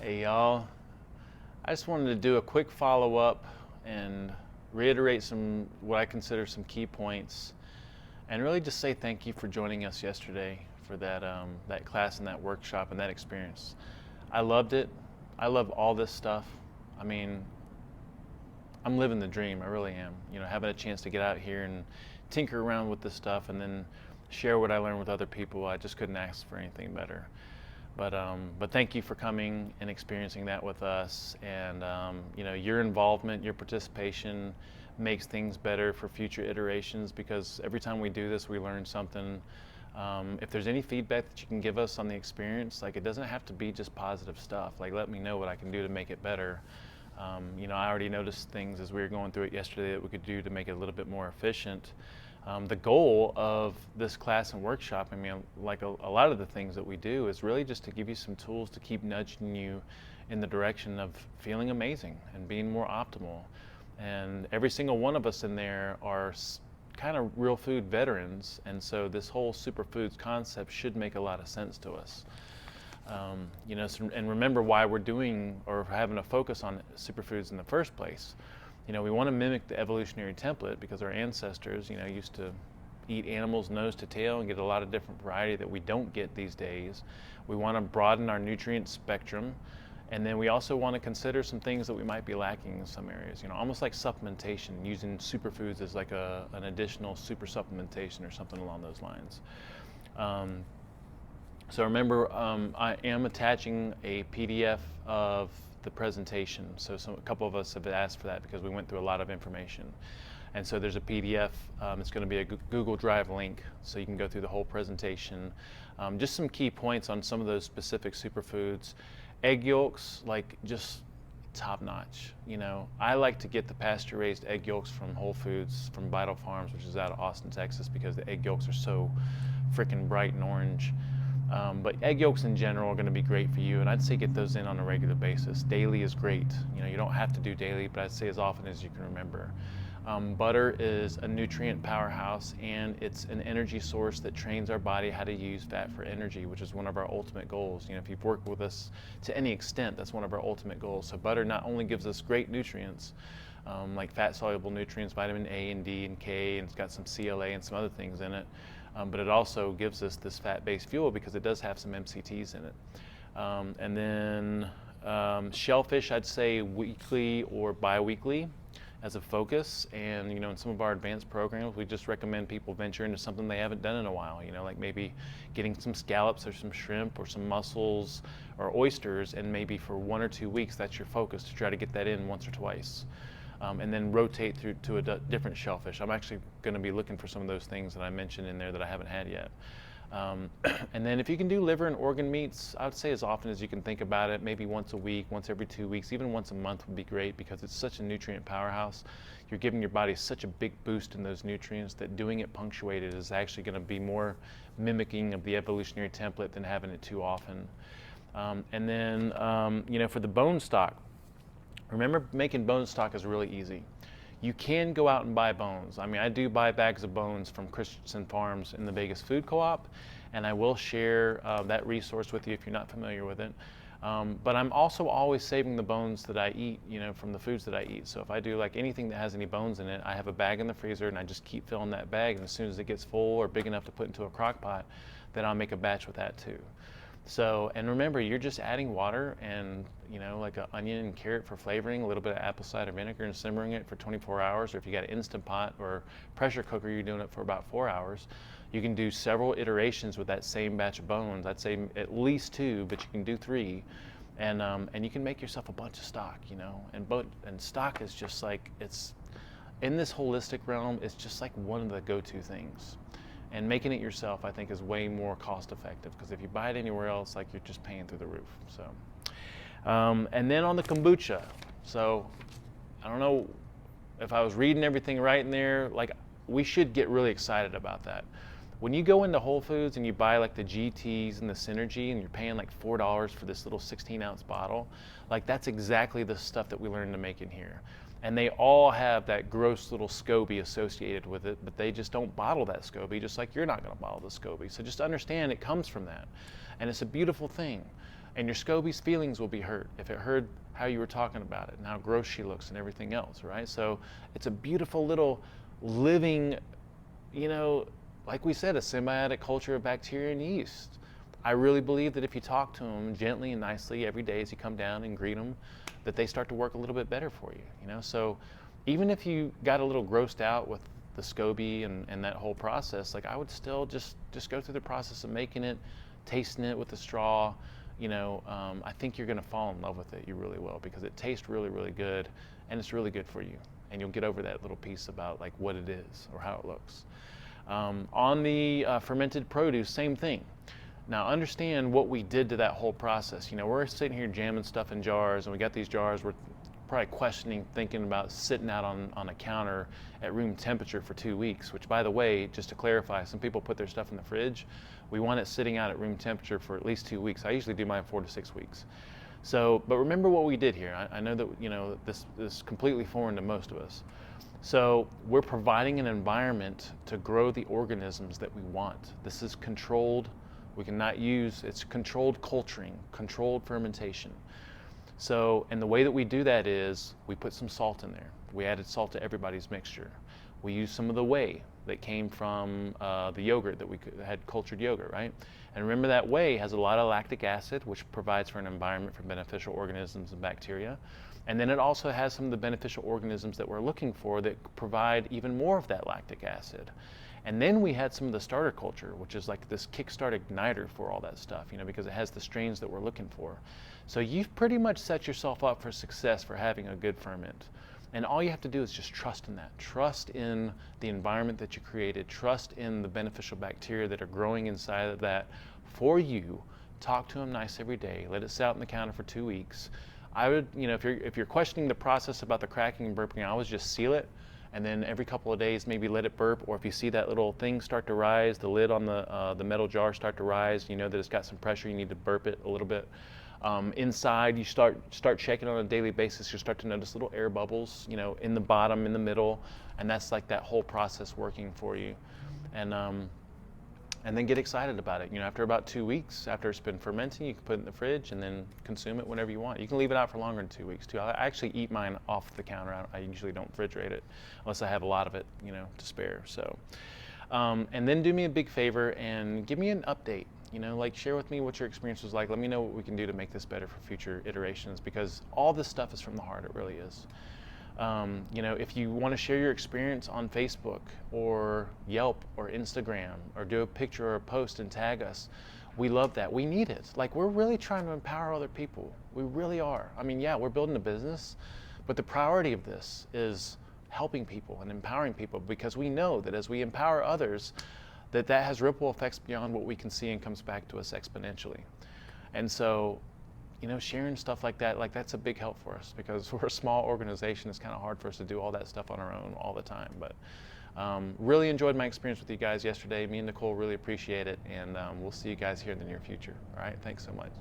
Hey y'all, I just wanted to do a quick follow-up and reiterate what I consider some key points, and really just say thank you for joining us yesterday for that class and that workshop and that experience. I loved it. I love all this stuff. I mean, I'm living the dream. I really am. Having a chance to get out here and tinker around with this stuff and then share what I learned with other people. I just couldn't ask for anything better. But thank you for coming and experiencing that with us. And your involvement, your participation makes things better for future iterations, because every time we do this, we learn something. If there's any feedback that you can give us on the experience, like, it doesn't have to be just positive stuff. Like, let me know what I can do to make it better. I already noticed things as we were going through it yesterday that we could do to make it a little bit more efficient. The goal of this class and workshop, like a lot of the things that we do, is really just to give you some tools to keep nudging you in the direction of feeling amazing and being more optimal. And every single one of us in there are kind of real food veterans, and so this whole superfoods concept should make a lot of sense to us. And remember why we're doing or having a focus on superfoods in the first place. We want to mimic the evolutionary template because our ancestors, used to eat animals nose to tail and get a lot of different variety that we don't get these days. We want to broaden our nutrient spectrum, and then we also want to consider some things that we might be lacking in some areas. Almost like supplementation, using superfoods as like an additional super supplementation or something along those lines. So remember, I am attaching a PDF of the presentation. So a couple of us have asked for that because we went through a lot of information. And so there's a PDF. It's going to be a Google Drive link, so you can go through the whole presentation. Just some key points on some of those specific superfoods. Egg yolks, like, just top notch. I like to get the pasture-raised egg yolks from Whole Foods, from Vital Farms, which is out of Austin, Texas, because the egg yolks are so freaking bright and orange. But egg yolks in general are going to be great for you, and I'd say get those in on a regular basis. Daily is great. You don't have to do daily, but I'd say as often as you can remember. Butter is a nutrient powerhouse, and it's an energy source that trains our body how to use fat for energy, which is one of our ultimate goals. If you've worked with us to any extent, that's one of our ultimate goals. So butter not only gives us great nutrients, like fat-soluble nutrients, vitamin A and D and K, and it's got some CLA and some other things in it, but it also gives us this fat-based fuel because it does have some MCTs in it. And then shellfish, I'd say weekly or bi-weekly as a focus. And in some of our advanced programs, we just recommend people venture into something they haven't done in a while, like maybe getting some scallops or some shrimp or some mussels or oysters, and maybe for 1 or 2 weeks that's your focus, to try to get that in once or twice. And then rotate through to a different shellfish. I'm actually going to be looking for some of those things that I mentioned in there that I haven't had yet. And then if you can do liver and organ meats, I would say as often as you can think about it, maybe once a week, once every 2 weeks, even once a month would be great, because it's such a nutrient powerhouse. You're giving your body such a big boost in those nutrients that doing it punctuated is actually going to be more mimicking of the evolutionary template than having it too often. And then, for the bone stock, remember, making bone stock is really easy. You can go out and buy bones. I do buy bags of bones from Christensen Farms in the Vegas Food Co-op, and I will share that resource with you if you're not familiar with it. But I'm also always saving the bones that I eat, from the foods that I eat. So if I do like anything that has any bones in it, I have a bag in the freezer, and I just keep filling that bag, and as soon as it gets full or big enough to put into a crock pot, then I'll make a batch with that too. So, and remember, you're just adding water and, like an onion and carrot for flavoring, a little bit of apple cider vinegar, and simmering it for 24 hours. Or if you got an Instant Pot or pressure cooker, you're doing it for about 4 hours. You can do several iterations with that same batch of bones. I'd say at least 2, but you can do 3. And you can make yourself a bunch of stock, And stock is just like, it's, in this holistic realm, it's just like one of the go-to things. And making it yourself, I think, is way more cost effective, because if you buy it anywhere else, like, you're just paying through the roof. So, and then on the kombucha, so I don't know if I was reading everything right in there. Like, we should get really excited about that. When you go into Whole Foods and you buy like the GTs and the Synergy, and you're paying like $4 for this little 16-ounce bottle, like, that's exactly the stuff that we learned to make in here. And they all have that gross little SCOBY associated with it, but they just don't bottle that SCOBY, just like you're not going to bottle the SCOBY. So just understand it comes from that. And it's a beautiful thing. And your SCOBY's feelings will be hurt if it heard how you were talking about it and how gross she looks and everything else, right? So it's a beautiful little living, you know, like we said, a symbiotic culture of bacteria and yeast. I really believe that if you talk to them gently and nicely every day as you come down and greet them, that they start to work a little bit better for you, you know? So even if you got a little grossed out with the SCOBY and that whole process, like I would still just go through the process of making it, tasting it with the straw. You know, I think you're gonna fall in love with it. You really will, because it tastes really, really good, and it's really good for you. And you'll get over that little piece about like what it is or how it looks. On the fermented produce, same thing. Now understand what we did to that whole process. You know, we're sitting here jamming stuff in jars, and we got these jars, we're probably questioning, thinking about sitting out on a counter at room temperature for 2 weeks, which, by the way, just to clarify, some people put their stuff in the fridge. We want it sitting out at room temperature for at least 2 weeks. I usually do mine 4 to 6 weeks. So, but remember what we did here. I know that, you know, this is completely foreign to most of us. So we're providing an environment to grow the organisms that we want. This is controlled. We cannot use, it's controlled culturing, controlled fermentation. So, and the way that we do that is we put some salt in there. We added salt to everybody's mixture. We used some of the whey that came from the yogurt that we had cultured yogurt, right? And remember that whey has a lot of lactic acid, which provides for an environment for beneficial organisms and bacteria. And then it also has some of the beneficial organisms that we're looking for that provide even more of that lactic acid. And then we had some of the starter culture, which is like this kickstart igniter for all that stuff, you know, because it has the strains that we're looking for. So you've pretty much set yourself up for success for having a good ferment. And all you have to do is just trust in that. Trust in the environment that you created. Trust in the beneficial bacteria that are growing inside of that for you. Talk to them nice every day. Let it sit out on the counter for 2 weeks. I would, you know, if you're questioning the process about the cracking and burping, I would just seal it. And then every couple of days, maybe let it burp, or if you see that little thing start to rise, the lid on the metal jar start to rise, you know that it's got some pressure, you need to burp it a little bit. Inside, you start checking on a daily basis, you start to notice little air bubbles, you know, in the bottom, in the middle, and that's like that whole process working for you. And then get excited about it. You know, after about 2 weeks, after it's been fermenting, you can put it in the fridge and then consume it whenever you want. You can leave it out for longer than 2 weeks too. I actually eat mine off the counter. I usually don't refrigerate it unless I have a lot of it, you know, to spare. So, and then do me a big favor and give me an update. You know, like share with me what your experience was like. Let me know what we can do to make this better for future iterations, because all this stuff is from the heart. It really is. You know, if you want to share your experience on Facebook or Yelp or Instagram, or do a picture or a post and tag us, we love that. We need it. Like, we're really trying to empower other people. We really are. I mean, yeah, we're building a business, but the priority of this is helping people and empowering people, because we know that as we empower others, that has ripple effects beyond what we can see and comes back to us exponentially. And so, you know, sharing stuff like that, like that's a big help for us, because we're a small organization. It's kind of hard for us to do all that stuff on our own all the time. But really enjoyed my experience with you guys yesterday. Me and Nicole really appreciate it, and we'll see you guys here in the near future. All right, thanks so much.